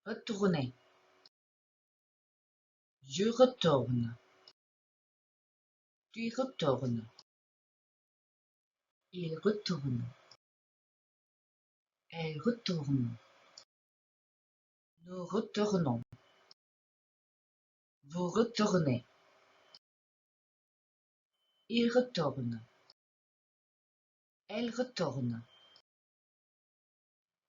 Retourner. Je retourne. Tu retournes. Il retourne. Elle retourne. Nous retournons. Vous retournez. Il retourne. Elle retourne.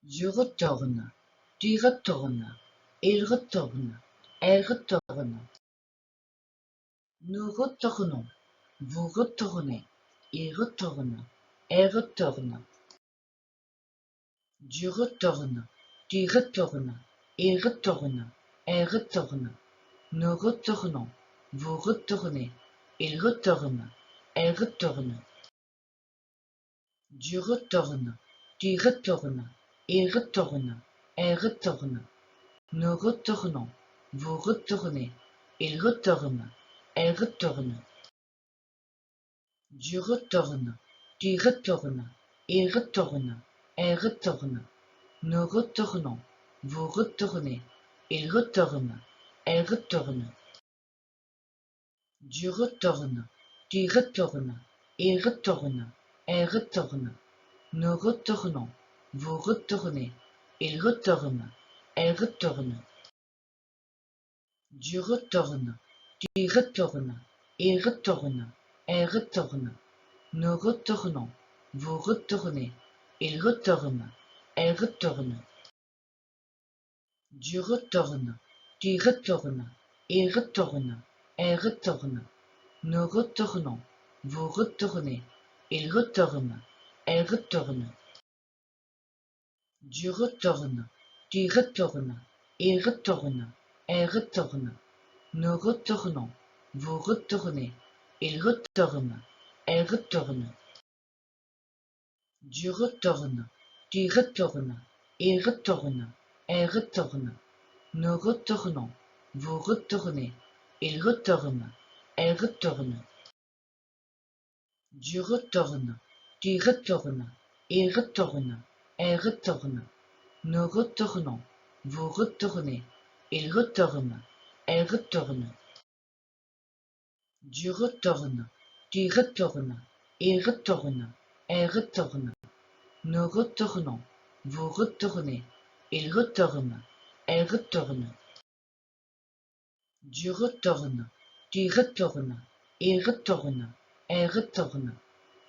Je retourne. Tu retournes. Il retourne. Elle retourne. Nous retournons. Vous retournez. Il retourne. Elle retourne. Je retourne. Tu retournes. Il retourne. Elle retourne. Nous retournons. Vous retournez. Il retourne. Elle retourne. Je retourne. Tu retournes. Il retourne. Elle retourne. Nous retournons. Vous retournez. Il retourne. Elle retourne. Je retourne. Tu retournes. Il retourne. Elle retourne. Nous retournons. Vous retournez. Il retourne. Elle retourne. Je retourne. Tu retournes. Il retourne. Elle retourne. Nous retournons. Vous retournez. Il retourne. Elle retourne. Je retourne. Tu retournes. Il retourne. Elle retourne. Nous retournons. Vous retournez. Il retourne. Elle retourne. Je retourne. Tu retournes. Il retourne. Elle retourne. Nous retournons. Vous retournez. Il retourne. Elle retourne. Je retourne. Tu retournes. Il retourne. Elle retourne. Nous retournons. Vous retournez. Il retourne. Elle retourne. Je retourne. Tu retournes. Il retourne. Elle retourne. Nous retournons. Vous retournez. Il retourne. Elle retourne. Je retourne. Tu retournes. Il retourne. Elle retourne. Nous retournons. Vous retournez. Il retourne. Elle retourne. Je retourne. Tu retournes. Il retourne. Elle retourne. Nous retournons. Vous retournez. Il retourne. Elle retourne. Je retourne. Tu retournes. Il retourne. Elle retourne.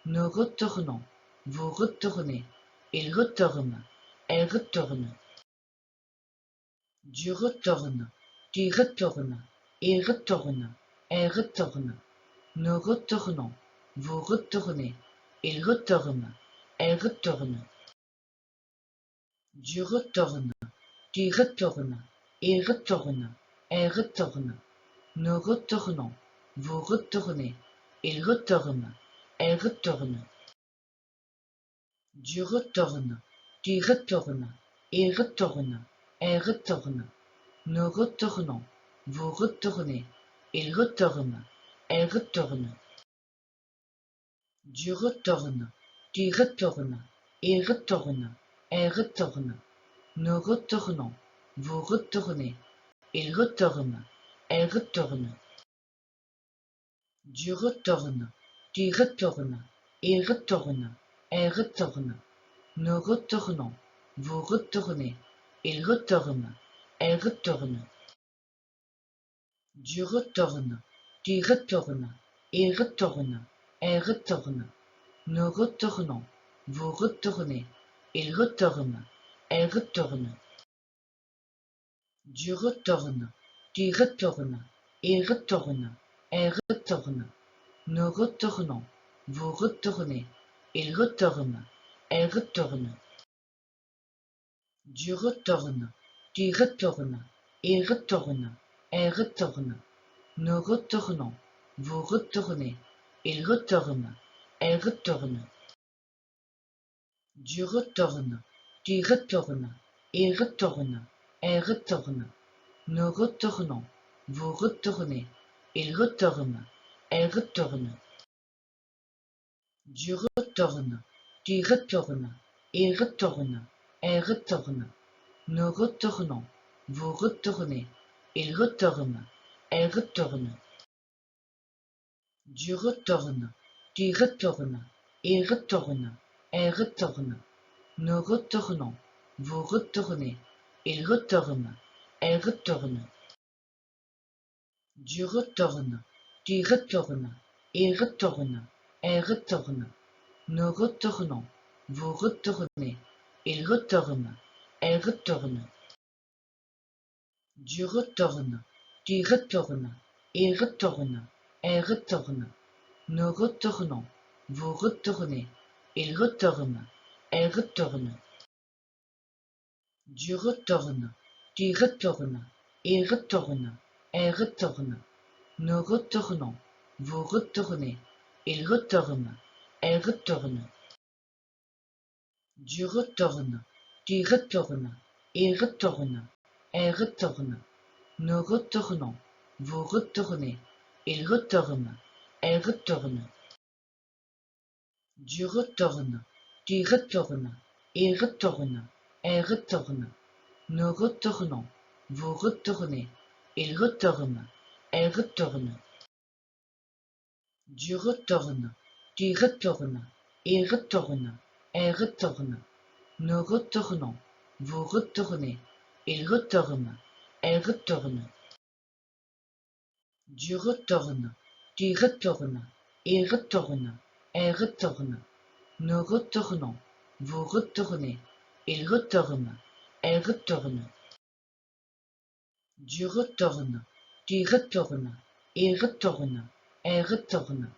Nous retournons. Vous retournez. Il retourne. Elle retourne. Je retourne. Tu retournes. Il retourne. Elle retourne. Nous retournons. Vous retournez. Il retourne. Elle retourne. Je retourne. Tu retournes. Il retourne. Elle retourne. Nous retournons. Vous retournez. Il retourne. Elle retourne. Je retourne. Tu retournes. Il retourne. Elle retourne. Nous retournons. Vous retournez. Il retourne. Elle retourne. Je retourne. Tu retournes. Il retourne. Elle retourne. Nous retournons. Vous retournez. Il retourne. Elle retourne. Je retourne. Tu retournes. Il retourne. Elle retourne. Nous retournons. Vous retournez. Il retourne. Elle retourne. Je retourne. Tu retournes. Il retourne. Elle retourne. Nous retournons. Vous retournez. Il retourne. Elle retourne. Je retourne. Tu retournes. Il retourne. Elle retourne. Nous retournons. Vous retournez. Il retourne. Elle retourne. Je retourne. Tu retournes. Il retourne. Elle retourne. Nous retournons. Vous retournez. Il retourne. Elle retourne. Je retourne. Tu retournes. Il retourne. Elle retourne. Nous retournons. Vous retournez. Il retourne. Elle retourne. Je retourne. Tu retournes. Il retourne. Elle retourne. Nous retournons. vous retournez, il retourne, elle retourne. Du retourne, tu retournes, il retourne, elle retourne. Nous retournons, vous retournez, il retourne, elle retourne. Du retourne, tu retournes, il retourne, elle retourne. Nous retournons, vous retournez, il retourne, elle retourne. Du retourne, tu retournes, il retourne, elle retourne. Nous retournons, vous retournez, il retourne, elle retourne. Du retourne, tu retournes, il retourne, elle retourne. Nous retournons, vous retournez, il retourne, elle retourne. Du retourne, tu retournes, il retourne, elle retourne. Nous retournons, vous retournez, il retourne, elle retourne. Du retourne, tu retournes, il retourne, elle retourne. Nous retournons, vous retournez, il retourne, elle retourne. Du retourne, tu retournes, il retourne, elle retourne. Nous retournons, vous retournez, il retourne, elle retourne. Du retourne, tu retournes, il retourne, elle retourne. Nous retournons, vous retournez, il retourne, elle retourne. Du retourne, tu retournes, il retourne, elle retourne.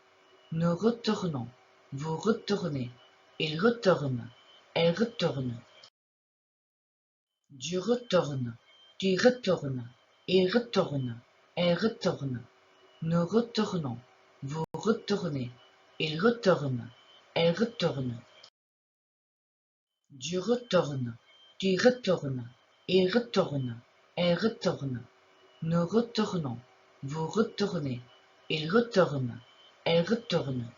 Nous retournons, vous retournez, il retourne, elle retourne. Du retourne, tu retournes, il retourne, elle retourne. Nous retournons, vous retournez, il retourne, elle retourne. Du retourne, tu retournes, il retourne, elle retourne. Nous retournons, vous retournez, il retourne, elle retourne.